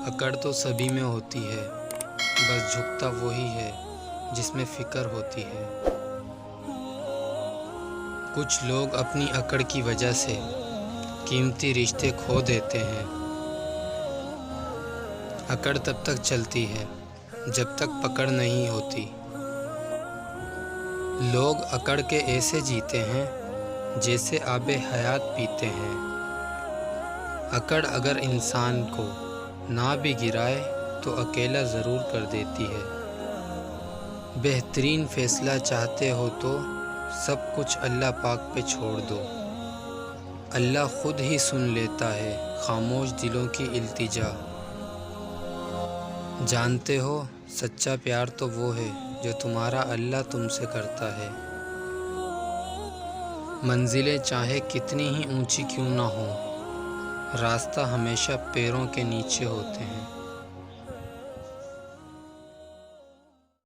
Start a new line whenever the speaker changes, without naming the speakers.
اکڑ تو سبھی میں ہوتی ہے، بس جھکتا وہی ہے جس میں فکر ہوتی ہے۔ کچھ لوگ اپنی اکڑ کی وجہ سے قیمتی رشتے کھو دیتے ہیں۔ اکڑ تب تک چلتی ہے جب تک پکڑ نہیں ہوتی۔ لوگ اکڑ کے ایسے جیتے ہیں جیسے آب حیات پیتے ہیں۔ اکڑ اگر انسان کو نہ بھی گرائے تو اکیلا ضرور کر دیتی ہے۔ بہترین فیصلہ چاہتے ہو تو سب کچھ اللہ پاک پہ چھوڑ دو۔ اللہ خود ہی سن لیتا ہے خاموش دلوں کی التجا۔ جانتے ہو سچا پیار تو وہ ہے جو تمہارا اللہ تم سے کرتا ہے۔ منزلیں چاہے کتنی ہی اونچی کیوں نہ ہوں، راستہ ہمیشہ پیروں کے نیچے ہوتے ہیں۔